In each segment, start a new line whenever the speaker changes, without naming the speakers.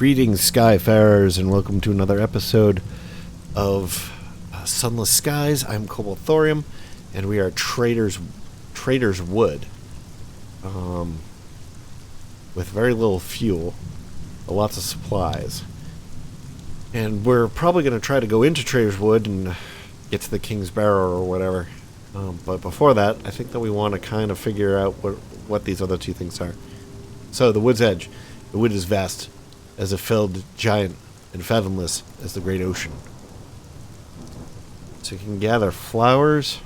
Greetings, Skyfarers, and welcome to another episode of Sunless Skies. I'm Cobalt Thorium, and we are Traitor's Wood. With very little fuel, lots of supplies. And we're probably going to try to go into Traitor's Wood and get to the King's Barrow or whatever. But before that, I think that we want to kind of figure out what these other two things are. So, the wood's edge. The wood is vast, as a felled giant, and fathomless as the great ocean. So you can gather flowers.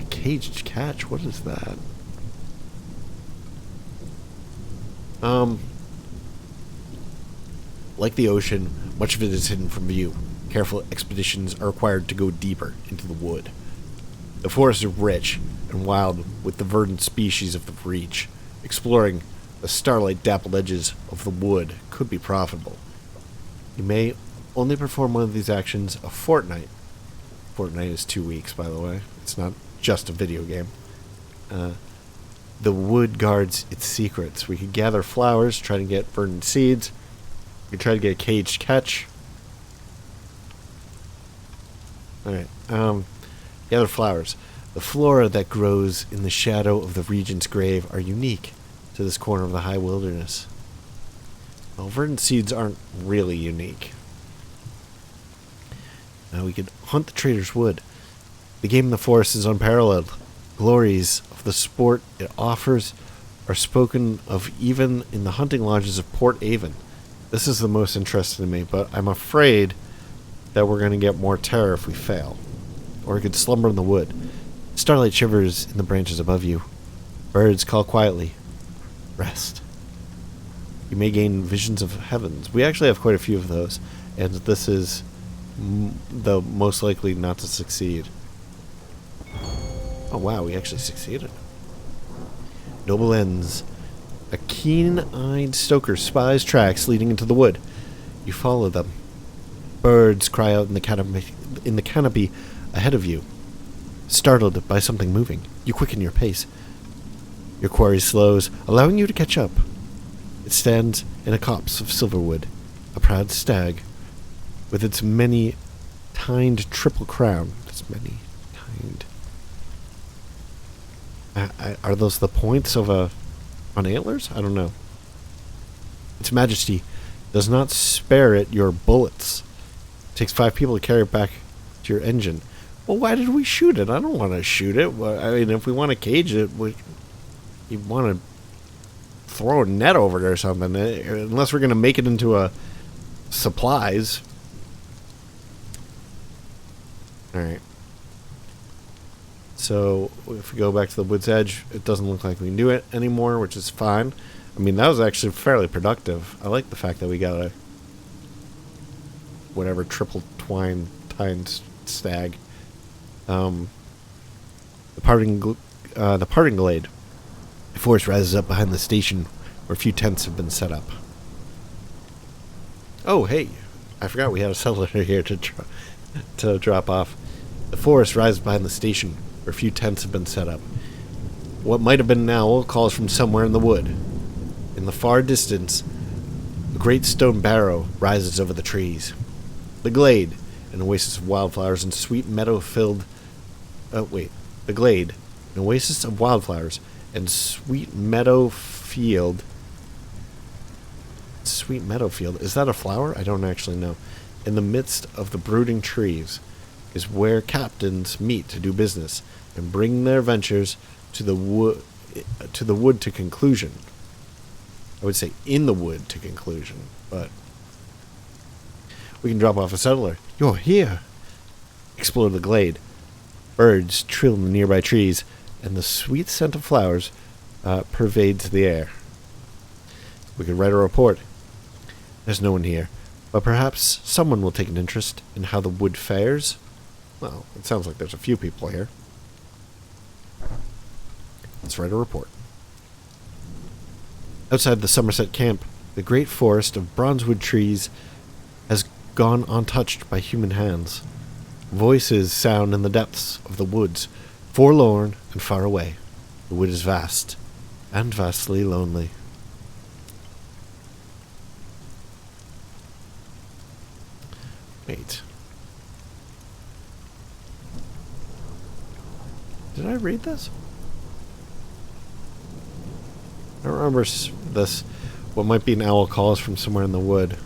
A caged catch? What is that? Like the ocean, much of it is hidden from view. Careful expeditions are required to go deeper into the wood. The forest is rich and wild with the verdant species of the reach. Exploring the starlight-dappled edges of the wood could be profitable. You may only perform one of these actions a fortnight. Fortnight is 2 weeks, by the way. It's not just a video game. The wood guards its secrets. We could gather flowers, try to get verdant seeds. We could try to get a caged catch. Alright, gather flowers. The flora that grows in the shadow of the regent's grave are unique to this corner of the high wilderness. Well, verdant seeds aren't really unique. Now we could hunt the Traitor's Wood. The game in the forest is unparalleled. Glories of the sport it offers are spoken of even in the hunting lodges of Port Avon. This is the most interesting to me, but I'm afraid that we're going to get more terror if we fail. Or we could slumber in the wood. Starlight shivers in the branches above you. Birds call quietly. Rest. You may gain visions of heavens. We actually have quite a few of those, and this is the most likely not to succeed. Oh wow, we actually succeeded. Noble ends. A keen-eyed stoker spies tracks leading into the wood. You follow them. Birds cry out in the canopy ahead of you. Startled by something moving, you quicken your pace. Your quarry slows, allowing you to catch up. It stands in a copse of silverwood, a proud stag, with its many-tined triple crown. It's many-tined. Are those the points of on antlers? I don't know. Its majesty does not spare it your bullets. It takes 5 people to carry it back to your engine. Well, why did we shoot it? I don't want to shoot it. I mean, if we want to cage it, you want to throw a net over it or something. Unless we're going to make it into supplies. Alright. So, if we go back to the wood's edge, it doesn't look like we can do it anymore, which is fine. I mean, that was actually fairly productive. I like the fact that we got a whatever triple tined stag. The Parting Glade. The forest rises up behind the station where a few tents have been set up. Oh, hey. I forgot we had a settler here to drop off. The forest rises behind the station where a few tents have been set up. What might have been an owl calls from somewhere in the wood. In the far distance, a great stone barrow rises over the trees. The glade, an oasis of wildflowers and sweet meadow-filled... The glade, an oasis of wildflowers and sweet meadow field. Sweet meadow field? Is that a flower? I don't actually know. In the midst of the brooding trees is where captains meet to do business and bring their ventures to the wood to conclusion. I would say in the wood to conclusion, but we can drop off a settler. You're here. Explore the glade. Birds trill in the nearby trees, and the sweet scent of flowers pervades the air. We could write a report. There's no one here, but perhaps someone will take an interest in how the wood fares. Well, it sounds like there's a few people here. Let's write a report. Outside the Somerset camp, the great forest of bronzewood trees has gone untouched by human hands. Voices sound in the depths of the woods, forlorn and far away. The wood is vast, and vastly lonely. Wait. Did I read this? I don't remember this. What might be an owl calls from somewhere in the wood.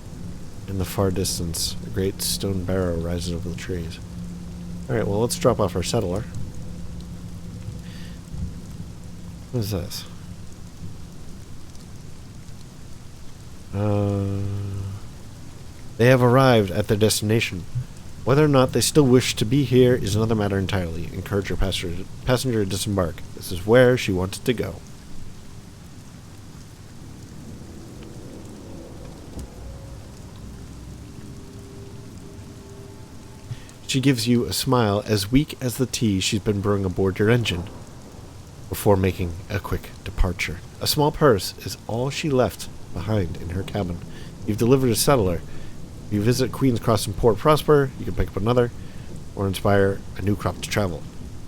In the far distance, a great stone barrow rises over the trees. Alright, well, let's drop off our settler. What is this? They have arrived at their destination. Whether or not they still wish to be here is another matter entirely. Encourage your passenger to disembark. This is where she wanted to go. She gives you a smile as weak as the tea she's been brewing aboard your engine before making a quick departure. A small purse is all she left behind in her cabin. You've delivered a settler. If you visit Queen's Cross and Port Prosper, you can pick up another or inspire a new crop to travel.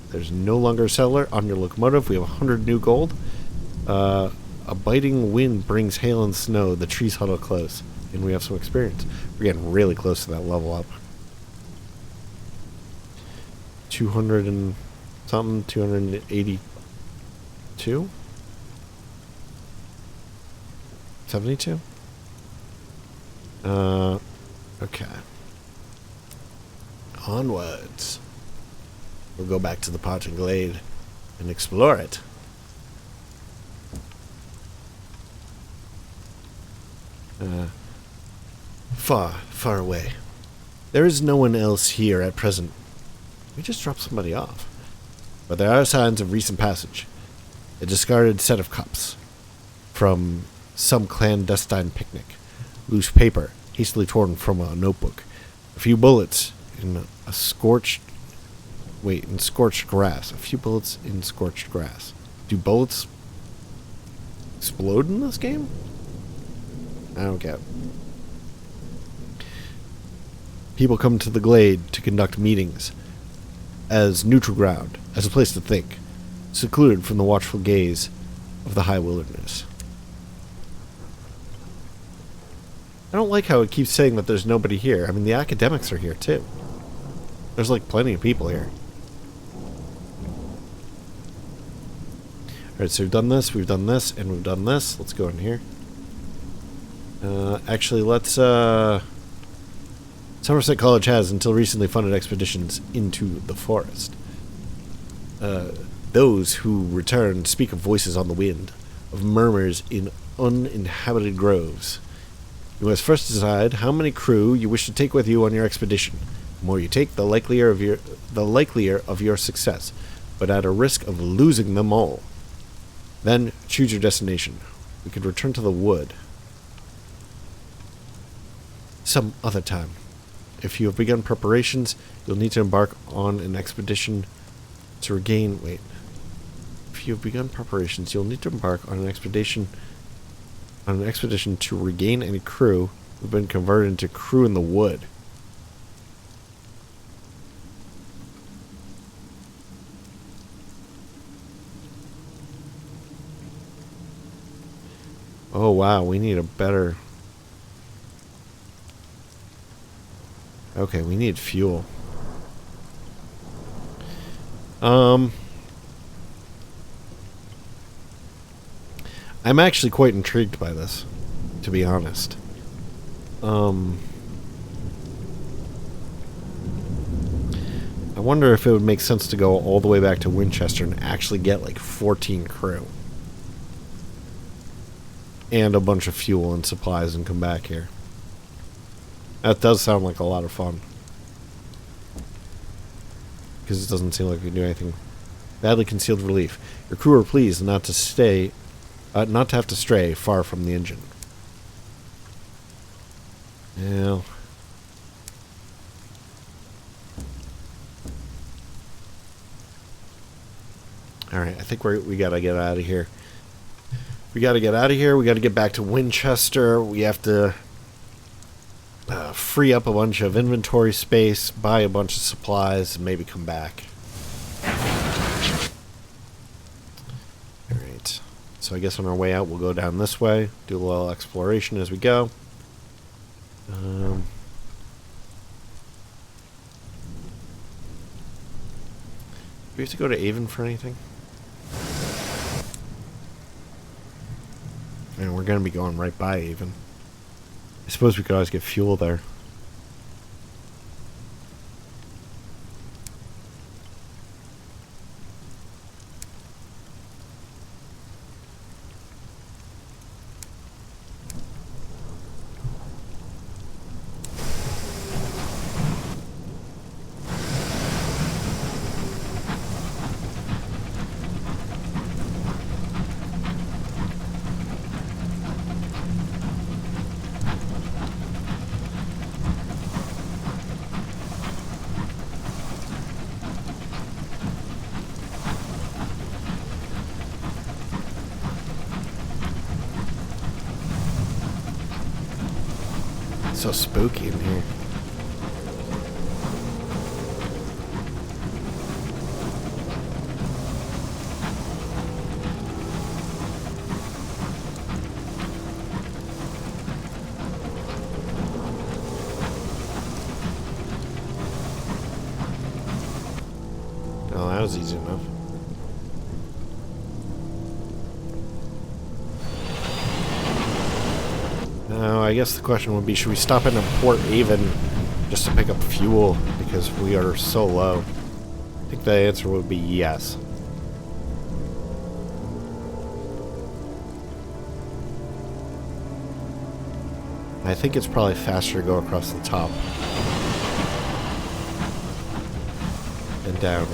There's no longer a settler on your locomotive. We have 100 new gold. A biting wind brings hail and snow. The trees huddle close, and we have some experience. We're getting really close to that level up. 200 and something, 282? 72? Okay. Onwards. We'll go back to the Parting Glade and explore it. Far away. There is no one else here at present. We just dropped somebody off. But there are signs of recent passage. A discarded set of cups from some clandestine picnic. Loose paper, hastily torn from a notebook. A few bullets in scorched grass. A few bullets in scorched grass. Do bullets explode in this game? I don't get it. People come to the glade to conduct meetings as neutral ground, as a place to think, secluded from the watchful gaze of the high wilderness. I don't like how it keeps saying that there's nobody here. I mean, the academics are here, too. There's, like, plenty of people here. Alright, so we've done this, and we've done this. Let's go in here. Actually, let's, Somerset College has, until recently, funded expeditions into the forest. Those who return speak of voices on the wind, of murmurs in uninhabited groves. You must first decide how many crew you wish to take with you on your expedition. The more you take, the likelier of your success, but at a risk of losing them all. Then choose your destination. We could return to the wood some other time. If you have begun preparations, you'll need to embark on an expedition to regain... Wait. If you have begun preparations, you'll need to embark on an expedition to regain any crew who've been converted into crew in the wood. Oh wow, we need a better... Okay, we need fuel. I'm actually quite intrigued by this, to be honest. I wonder if it would make sense to go all the way back to Winchester and actually get like 14 crew. And a bunch of fuel and supplies and come back here. That does sound like a lot of fun. Because it doesn't seem like we can do anything. Badly concealed relief. Your crew are pleased not to have to stray far from the engine. Yeah. Alright, I think we gotta get out of here. We gotta get out of here. We gotta get back to Winchester. We have to free up a bunch of inventory space, buy a bunch of supplies, and maybe come back. Alright. So I guess on our way out, we'll go down this way, do a little exploration as we go. we have to go to Avon for anything? And we're going to be going right by Avon. I suppose we could always get fuel there. So spooky in here. Oh, that was easy enough. Now, I guess the question would be, should we stop in Port Avon just to pick up fuel because we are so low? I think the answer would be yes. I think it's probably faster to go across the top and down.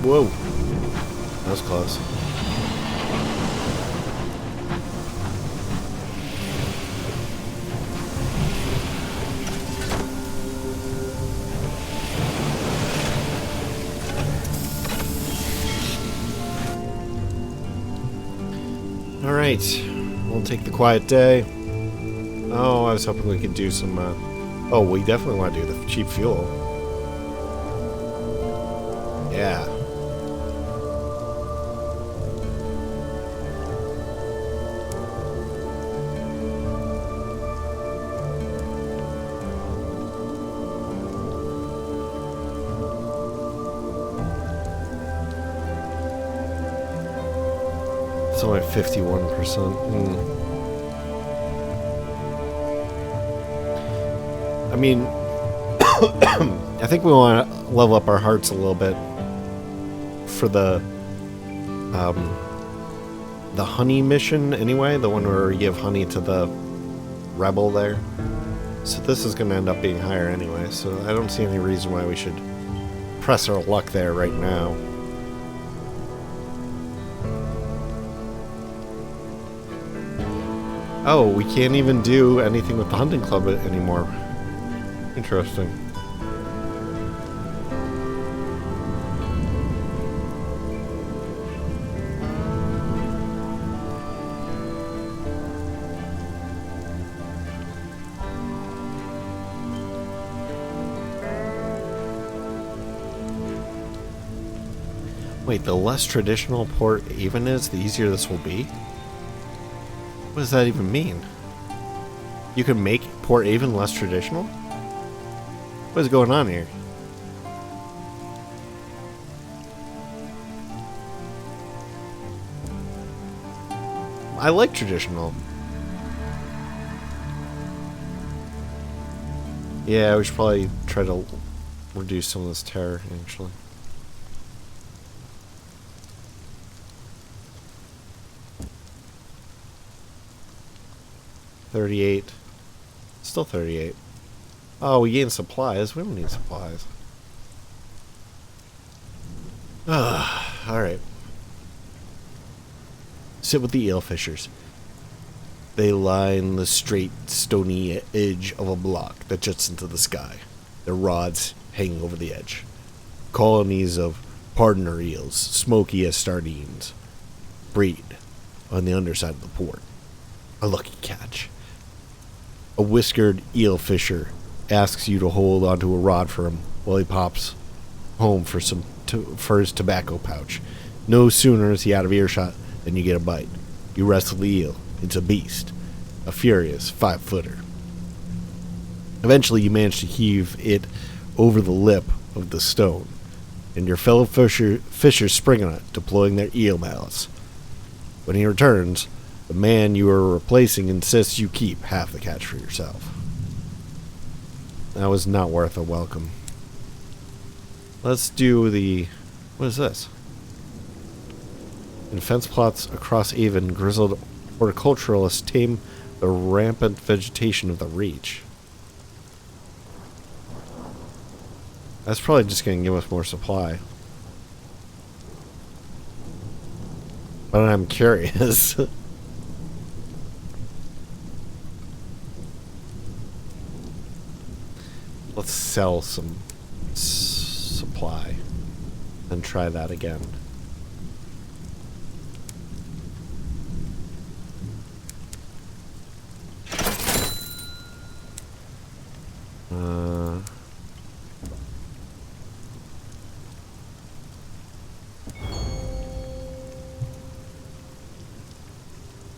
Whoa. That was close. Alright. We'll take the quiet day. Oh, I was hoping we could do some, oh, we definitely want to do the cheap fuel. Yeah. It's only 51%. I mean, I think we want to level up our hearts a little bit for the honey mission anyway, the one where you give honey to the rebel there. So this is going to end up being higher anyway, so I don't see any reason why we should press our luck there right now. Oh, we can't even do anything with the hunting club anymore. Interesting. Wait, the less traditional Port Avon is, the easier this will be? What does that even mean? You can make Port Avon less traditional? What is going on here? I like traditional. Yeah, we should probably try to reduce some of this terror, actually. $38. Still 38. Oh, we gained supplies. We don't need supplies. Alright. Sit with the eel fishers. They line the straight, stony edge of a block that juts into the sky, their rods hanging over the edge. Colonies of partner eels, smoky as sardines, breed on the underside of the port. A lucky catch. A whiskered eel fisher asks you to hold onto a rod for him while he pops home for his tobacco pouch. No sooner is he out of earshot than you get a bite. You wrestle the eel. It's a beast. A furious 5-footer. Eventually you manage to heave it over the lip of the stone, and your fellow fishers spring on it, deploying their eel malice. When he returns, the man you are replacing insists you keep half the catch for yourself. That was not worth a welcome. Let's do the... What is this? In fence plots across Avon, grizzled horticulturalists tame the rampant vegetation of the reach. That's probably just going to give us more supply. But I'm curious. Let's sell some supply and try that again.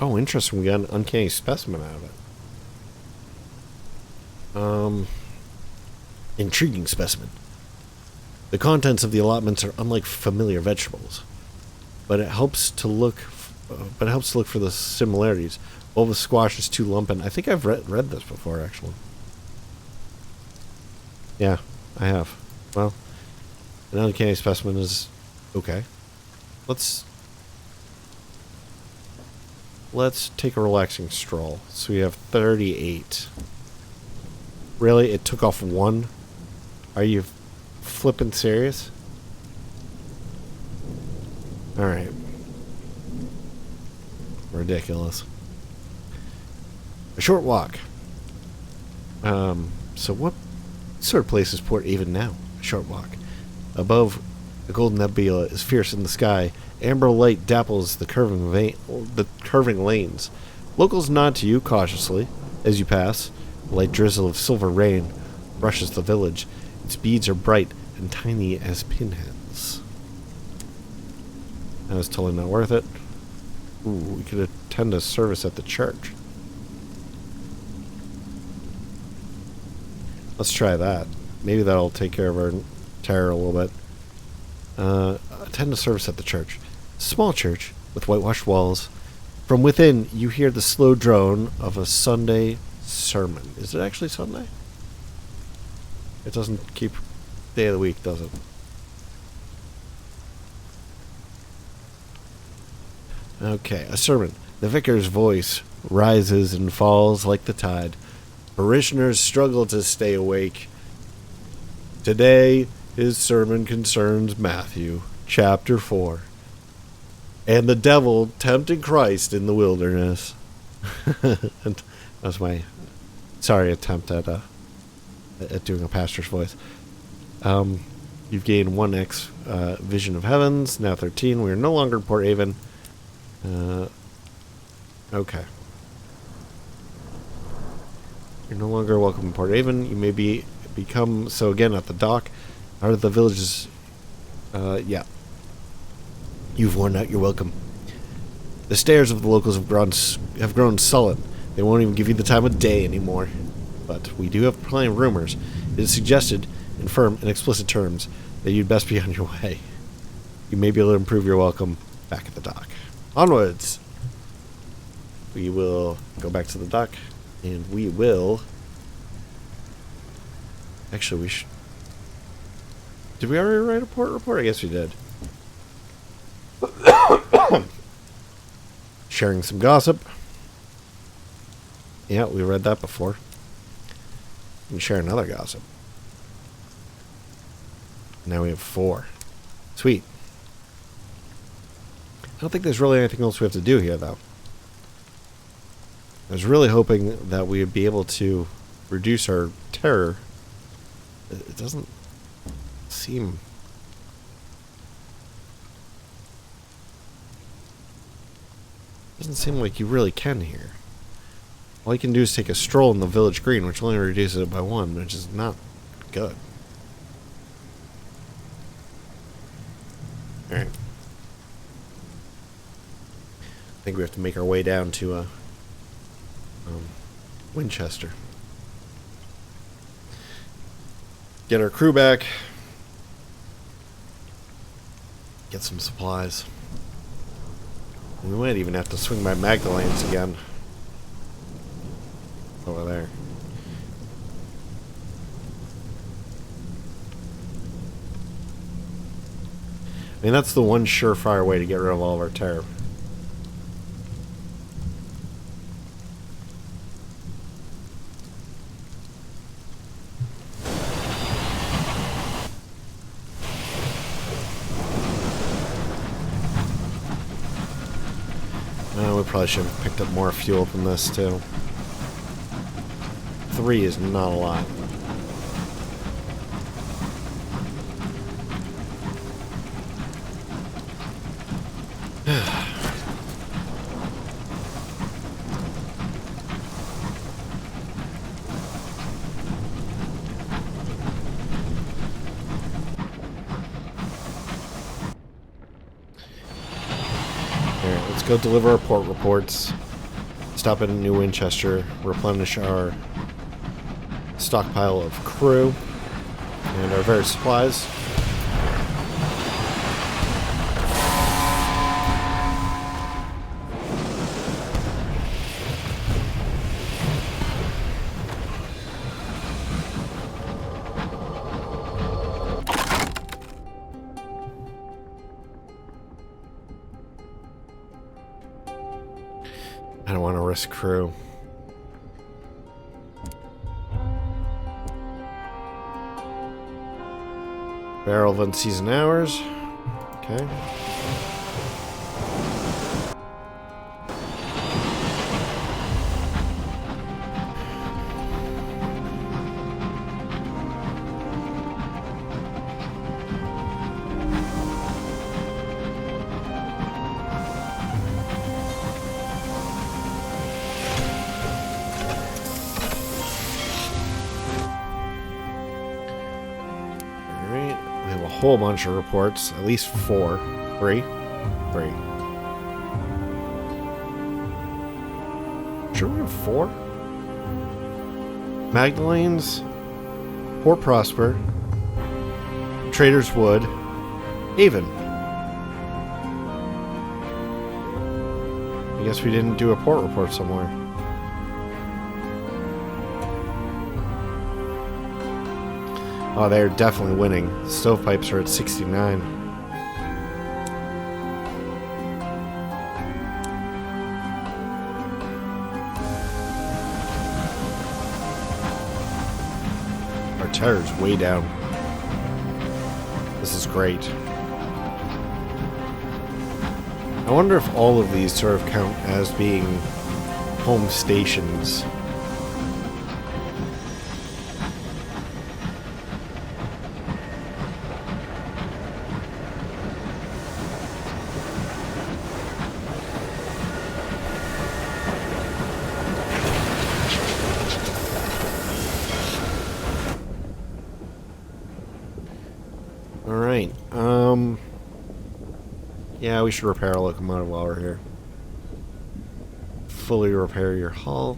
Oh, interesting. We got an uncanny specimen out of it. Intriguing specimen. The contents of the allotments are unlike familiar vegetables, but it helps to look for the similarities. All the squash is too lumpin. I think I've read this before, actually. Yeah, I have. Well, an uncanny specimen is okay. Let's take a relaxing stroll. So we have 38. Really? It took off 1? Are you flippin' serious? Alright. Ridiculous. A short walk. So what sort of place is Port Avon now? A short walk. Above, the golden nebula is fierce in the sky. Amber light dapples the curving lanes. Locals nod to you cautiously as you pass. A light drizzle of silver rain brushes the village. Its beads are bright and tiny as pinheads. That was totally not worth it. Ooh, we could attend a service at the church. Let's try that. Maybe that'll take care of our terror a little bit. Attend a service at the church. Small church with whitewashed walls. From within, you hear the slow drone of a Sunday sermon. Is it actually Sunday? It doesn't keep day of the week, does it? Okay, a sermon. The vicar's voice rises and falls like the tide. Parishioners struggle to stay awake. Today, his sermon concerns Matthew, chapter 4. And the devil tempted Christ in the wilderness. And that's my attempt at doing a pastor's voice. You've gained 1x vision of heavens. Now 13. We are no longer in Port Avon. Okay. You're no longer welcome in Port Avon. You may become so again at the dock. Out of the villages. Yeah. You've worn out your welcome. The stares of the locals have grown sullen. They won't even give you the time of day anymore. But we do have plenty of rumors. It is suggested, in firm and explicit terms, that you'd best be on your way. You may be able to improve your welcome back at the dock. Onwards! We will go back to the dock, and we will Actually, we should... Did we already write a port report? I guess we did. Sharing some gossip. Yeah, we read that before. We can share another gossip. Now we have 4. Sweet. I don't think there's really anything else we have to do here, though. I was really hoping that we would be able to reduce our terror. It doesn't seem... Doesn't seem like you really can here. All you can do is take a stroll in the village green, which only reduces it by 1, which is not good. Alright. I think we have to make our way down to Winchester. Get our crew back. Get some supplies. We might even have to swing by Magdalene's again. Over there. I mean, that's the one surefire way to get rid of all of our terror. We probably should have picked up more fuel than this, too. 3 is not a lot. Let's go deliver our port reports. Stop at a New Winchester. Replenish our stockpile of crew and our various supplies. I don't want to risk crew. Barrel of unseasoned hours. Okay. Whole bunch of reports, at least 4. 3. Sure we have 4? Magdalene's, Port Prosper, Trader's Wood, Haven. I guess we didn't do a port report somewhere. Oh, they're definitely winning. Stovepipes are at 69. Our terror's way down. This is great. I wonder if all of these sort of count as being home stations. Alright, yeah, we should repair a locomotive while we're here. Fully repair your hull.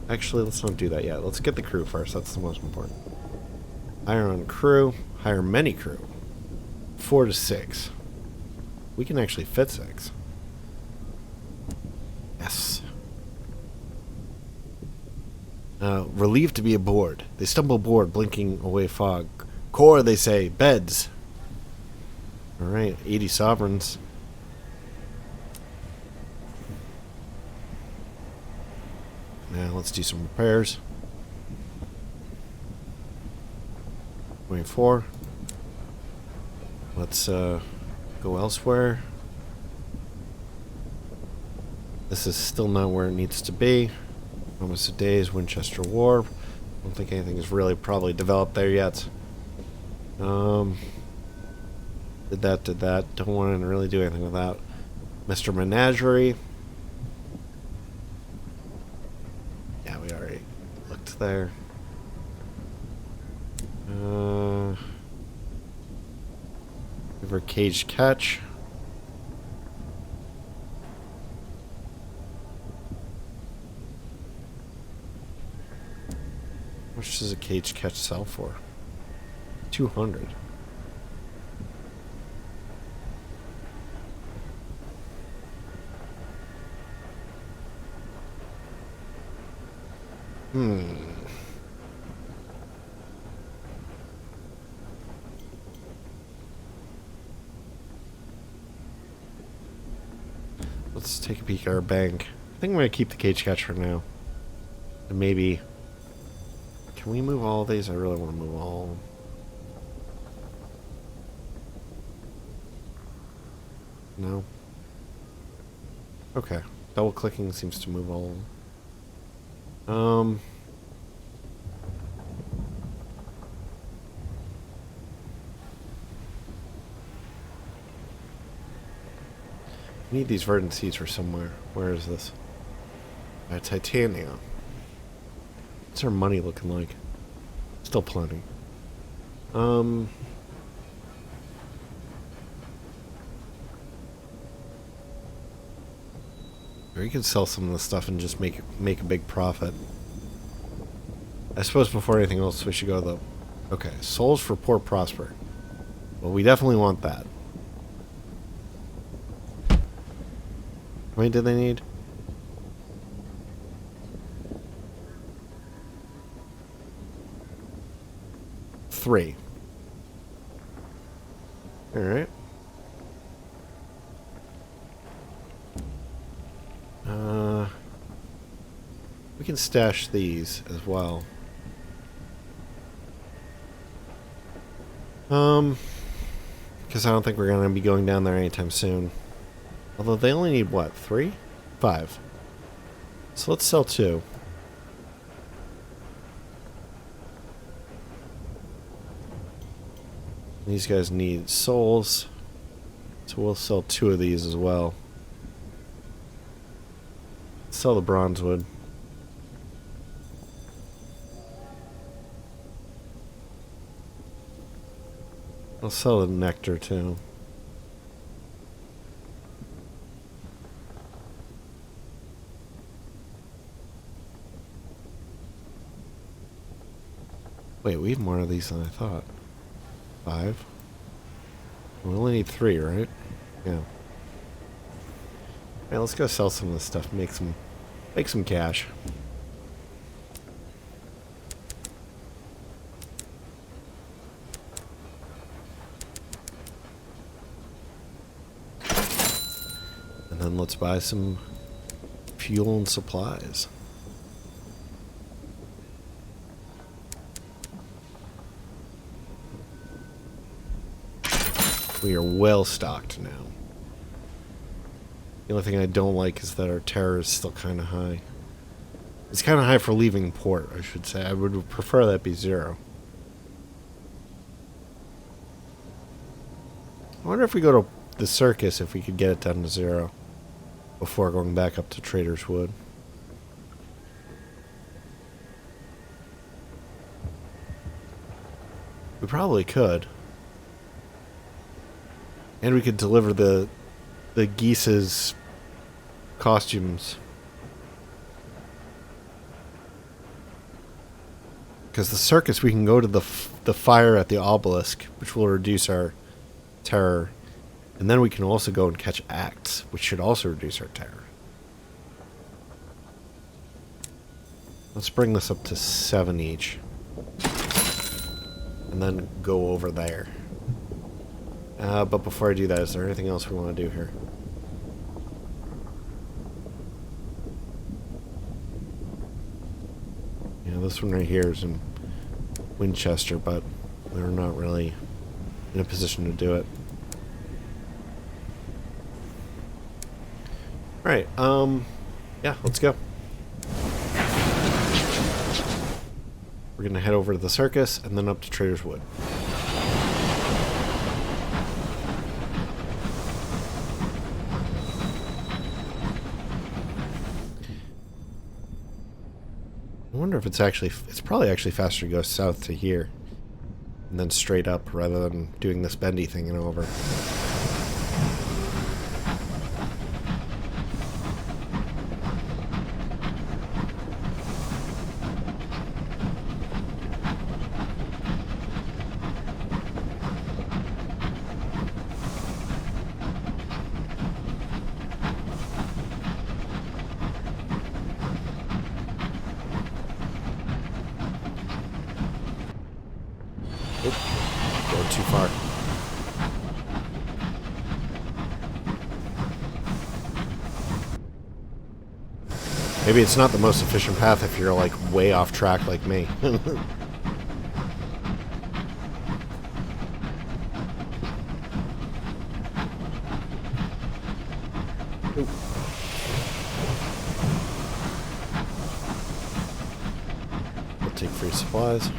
Actually, let's not do that yet. Let's get the crew first. That's the most important. Hire on crew. Hire many crew. 4 to 6. We can actually fit 6. Yes. Relieved to be aboard. They stumble aboard, blinking away fog. Core, they say. Beds. Alright, 80 sovereigns. Now let's do some repairs. 24. Let's go elsewhere. This is still not where it needs to be. Almost a day's Winchester War. Don't think anything is really probably developed there yet. Did that. Don't want to really do anything with that. Mr. Menagerie. Yeah, we already looked there. River Cage Catch. How much does a cage catch sell for? 200. Let's take a peek at our bank. I think I'm going to keep the cage catch for now. And maybe... Can we move all of these? I really want to move all of them. No? Okay. Double clicking seems to move all of them. I need these verdant seeds for somewhere. Where is this? Titanium. What's our money looking like? Still plenty. Or you can sell some of this stuff and just make a big profit. I suppose before anything else we should go to the... Okay, souls for Port Prosper. Well, we definitely want that. How many do they need? Three. Alright. We can stash these as well. Because I don't think we're going to be going down there anytime soon. Although they only need what? 3? 5. So let's sell 2. These guys need souls. So we'll sell 2 of these as well. Sell the bronzewood. I'll sell the nectar too. Wait, we have more of these than I thought. 5. We only need 3, right? Yeah. Alright, let's go sell some of this stuff. Make some cash. And then let's buy some fuel and supplies. We are well stocked now. The only thing I don't like is that our terror is still kind of high. It's kind of high for leaving port, I should say. I would prefer that be 0. I wonder if we go to the circus, if we could get it down to 0 before going back up to Traitor's Wood. We probably could. And we could deliver the geese's costumes. Because the circus, we can go to the fire at the obelisk, which will reduce our terror. And then we can also go and catch acts, which should also reduce our terror. Let's bring this up to 7 each. And then go over there. But before I do that, is there anything else we want to do here? Yeah, this one right here is in Winchester, but we're not really in a position to do it. Alright, yeah, let's go. We're gonna head over to the circus and then up to Traitor's Wood. I wonder if it's probably actually faster to go south to here and then straight up rather than doing this bendy thing and over. Going too far. Maybe it's not the most efficient path if you're like way off track like me. We'll take free supplies.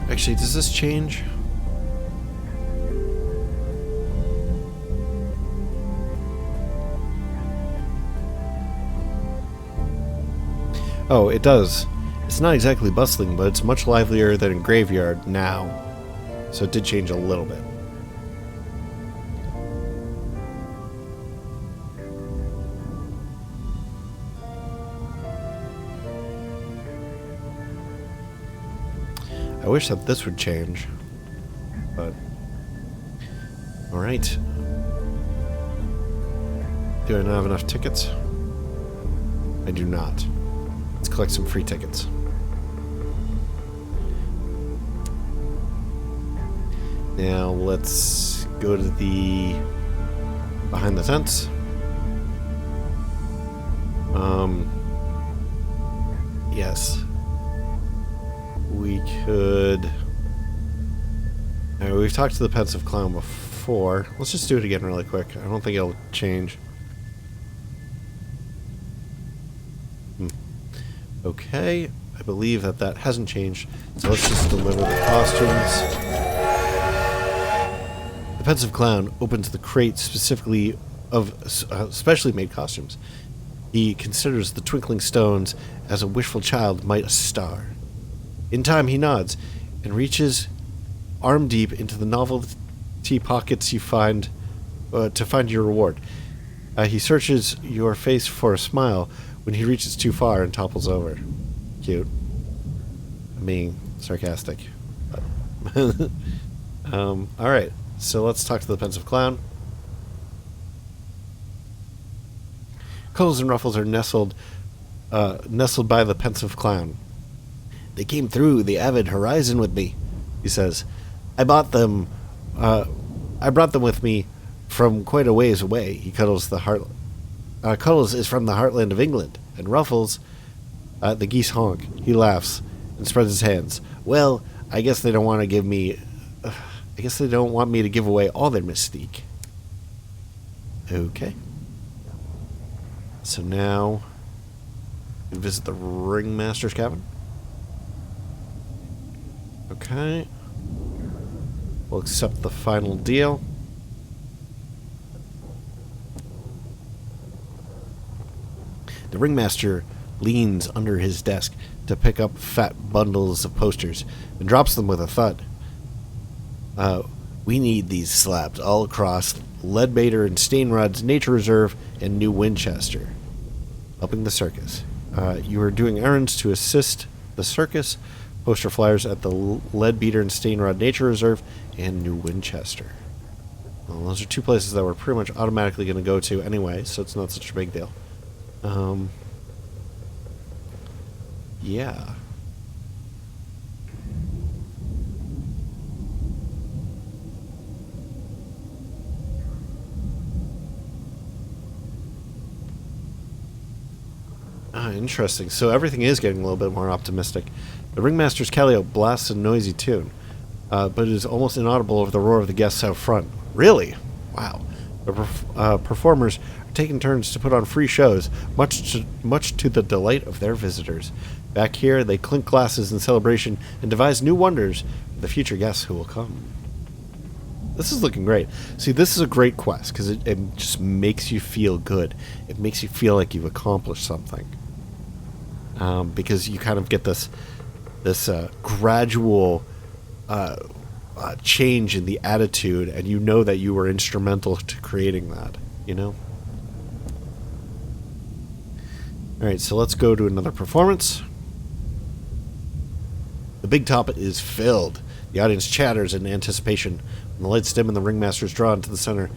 Actually, does this change? Oh, it does. It's not exactly bustling, but it's much livelier than a graveyard now. So it did change a little bit. I wish that this would change, but alright. Do I not have enough tickets? I do not. Let's collect some free tickets. Now let's go to the behind the tents. Yes. We could... Alright, we've talked to the Pensive Clown before. Let's just do it again really quick. I don't think it'll change. Okay, I believe that hasn't changed. So let's just deliver the costumes. The Pensive Clown opens the crate specifically of specially made costumes. He considers the twinkling stones as a wishful child might a star. In time, he nods and reaches arm deep into the novelty pockets you find to find your reward. He searches your face for a smile when he reaches too far and topples over. Cute. I'm being sarcastic. Alright, so let's talk to the Pensive Clown. Cuddles and Ruffles are nestled by the pensive clown. They came through the avid horizon with me, he says. I brought them with me from quite a ways away. He cuddles Cuddles is from the heartland of England, and Ruffles, the geese honk. He laughs and spreads his hands. Well, I guess they don't want to give me. I guess they don't want me to give away all their mystique. Okay. So now, we visit the ringmaster's cabin. Okay. We'll accept the final deal. The ringmaster leans under his desk to pick up fat bundles of posters and drops them with a thud. We need these slapped all across Leadbaiter and Stainrod's Nature Reserve and New Winchester. Helping the circus. You are doing errands to assist the circus. Poster flyers at the Leadbeater and Stainrod Nature Reserve and New Winchester. Well, those are two places that we're pretty much automatically going to go to anyway, so it's not such a big deal. Yeah. Interesting. So everything is getting a little bit more optimistic. The ringmaster's Calliope blasts a noisy tune, but it is almost inaudible over the roar of the guests out front. Really? Wow. The performers are taking turns to put on free shows, much to the delight of their visitors. Back here, they clink glasses in celebration and devise new wonders for the future guests who will come. This is looking great. See, this is a great quest because it just makes you feel good. It makes you feel like you've accomplished something. Because you kind of get this gradual change in the attitude, and you know that you were instrumental to creating that, you know? Alright, so let's go to another performance. The big top is filled. The audience chatters in anticipation. When the lights dim and the ringmaster is drawn to the center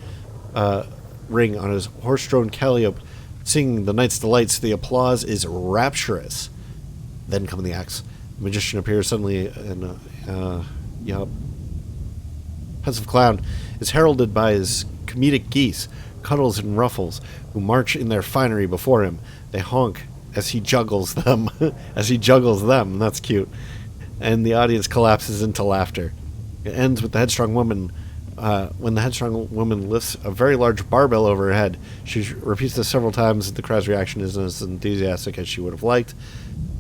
ring on his horse-drawn Calliope, singing the night's delights, the applause is rapturous. Then come the acts. The magician appears suddenly, and pensive clown is heralded by his comedic geese, Cuddles and Ruffles, who march in their finery before him. They honk as he juggles them. That's cute. And the audience collapses into laughter. It ends with the headstrong woman. When the headstrong woman lifts a very large barbell over her head, she repeats this several times. The crowd's reaction isn't as enthusiastic as she would have liked.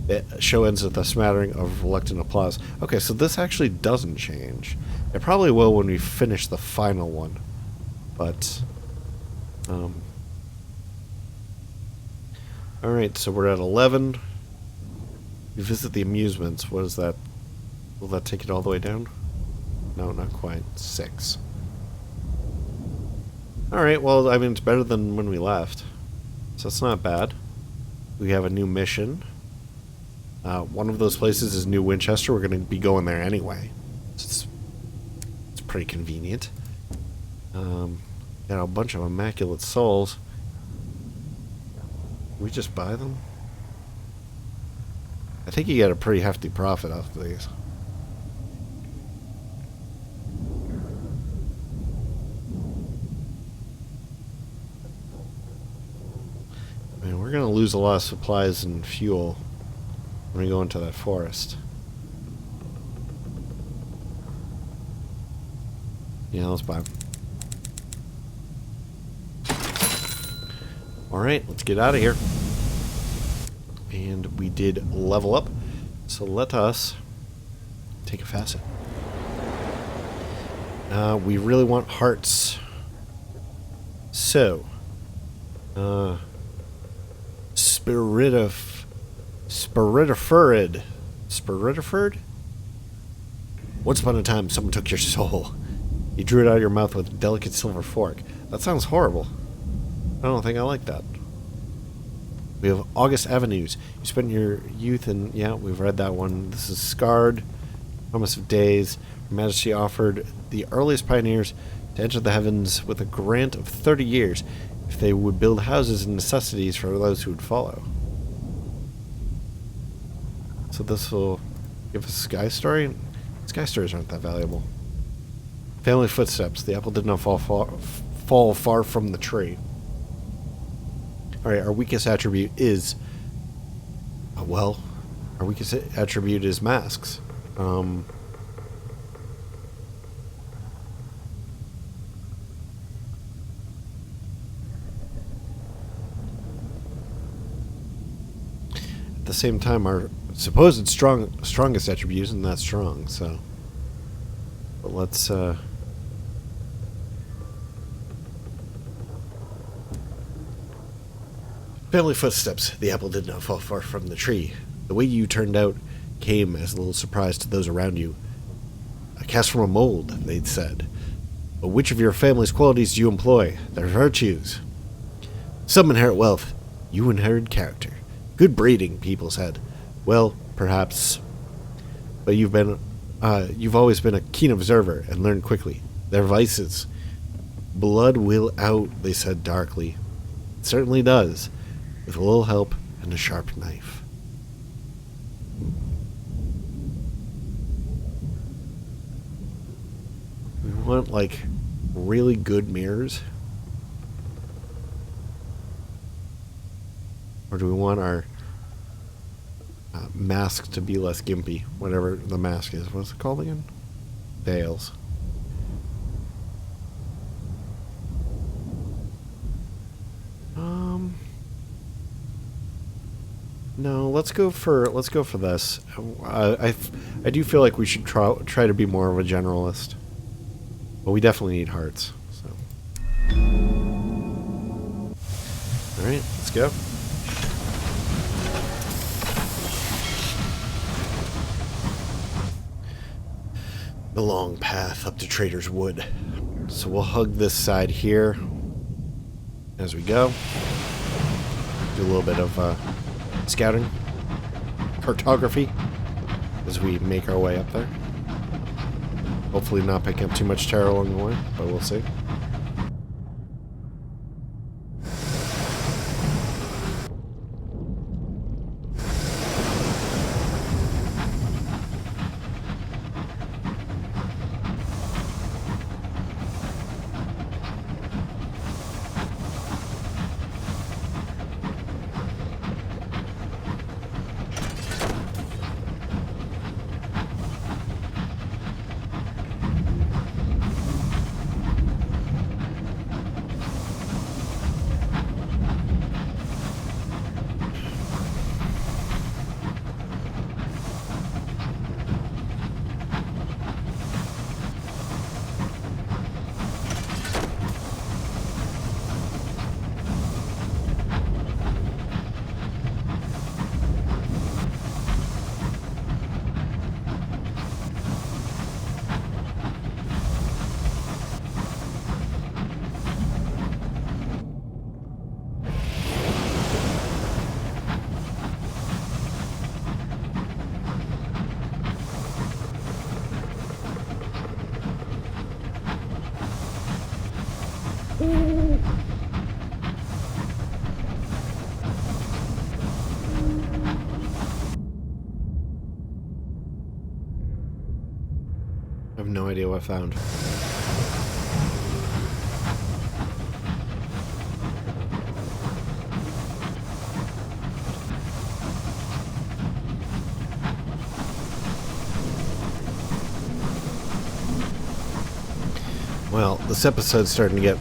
The show ends with a smattering of reluctant applause. Okay, so this actually doesn't change. It probably will when we finish the final one. But, alright, so we're at 11. We visit the amusements. What is that? Will that take it all the way down? No, not quite. 6. Alright, well, I mean, it's better than when we left. So it's not bad. We have a new mission. One of those places is New Winchester. We're going to be going there anyway. It's pretty convenient. Got a bunch of immaculate souls. Can we just buy them? I think you get a pretty hefty profit off of these. I mean, we're going to lose a lot of supplies and fuel when we go into that forest. Yeah, let's buy them. Alright, let's get out of here. And we did level up. So let us take a facet. We really want hearts. So, Spiritiferd? Once upon a time, someone took your soul. You drew it out of your mouth with a delicate silver fork. That sounds horrible. I don't think I like that. We have August Avenues. You spent your youth in... Yeah, we've read that one. This is Scarred. Promise of Days. Her Majesty offered the earliest pioneers to enter the heavens with a grant of 30 years if they would build houses and necessities for those who would follow. So this will give us a sky story. Sky stories aren't that valuable. Family footsteps. The apple did not fall far from the tree. Alright, our weakest attribute is... well, our weakest attribute is masks. At the same time, our supposed strongest attribute isn't that strong, so... But let's, Family footsteps. The apple did not fall far from the tree. The way you turned out came as a little surprise to those around you. A cast from a mold, they'd said. But which of your family's qualities do you employ? Their virtues. Some inherit wealth. You inherit character. Good breeding, people said. Well, perhaps. But you've always been a keen observer and learned quickly. Their vices. Blood will out, they said darkly. It certainly does. With a little help and a sharp knife. We want, like, really good mirrors? Or do we want our mask to be less gimpy? Whatever the mask is. What's it called again? Veils. No, let's go for this. I do feel like we should try to be more of a generalist. But we definitely need hearts. So. All right, let's go. The long path up to Traitor's Wood. So we'll hug this side here as we go. Do a little bit of scouting, cartography, as we make our way up there. Hopefully not picking up too much terror along the way, but we'll see. I have no idea what I found. Well, this episode's starting to get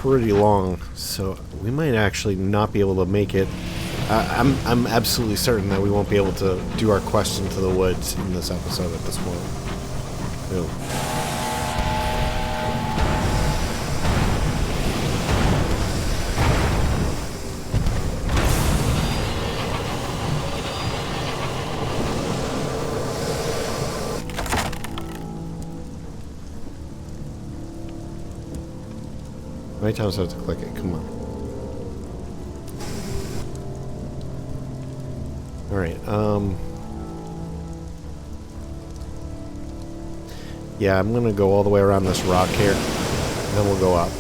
pretty long, so we might actually not be able to make it. I'm absolutely certain that we won't be able to do our quest into the woods in this episode at this point. Ew. How many times do I have to click it? Come on. Alright, yeah, I'm gonna go all the way around this rock here, and then we'll go up.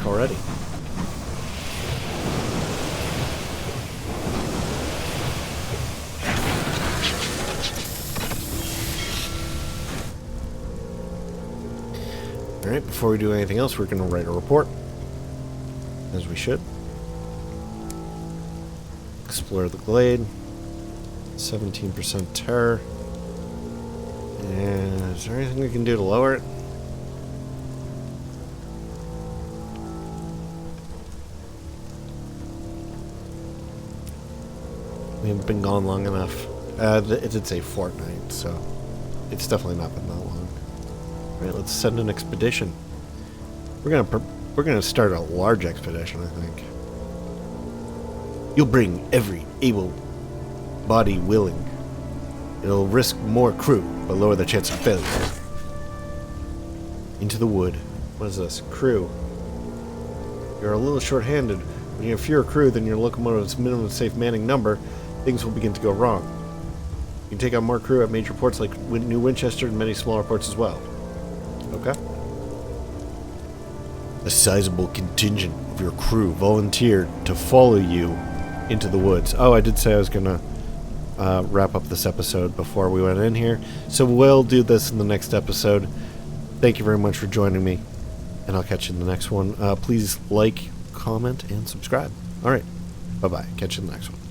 work already. Alright, before we do anything else, we're going to write a report. As we should. Explore the glade. 17% terror. And is there anything we can do to lower it? We haven't been gone long enough. It did say fortnight, so it's definitely not been that long. Alright, let's send an expedition. We're gonna start a large expedition, I think. You'll bring every able body willing. It'll risk more crew, but lower the chance of failure. Into the wood. What is this? Crew. You're a little short-handed. When you have fewer crew than your locomotive's minimum safe manning number, things will begin to go wrong. You can take on more crew at major ports like New Winchester and many smaller ports as well. Okay. A sizable contingent of your crew volunteered to follow you into the woods. Oh, I did say I was going to wrap up this episode before we went in here. So we'll do this in the next episode. Thank you very much for joining me, and I'll catch you in the next one. Please like, comment, and subscribe. All right. Bye-bye. Catch you in the next one.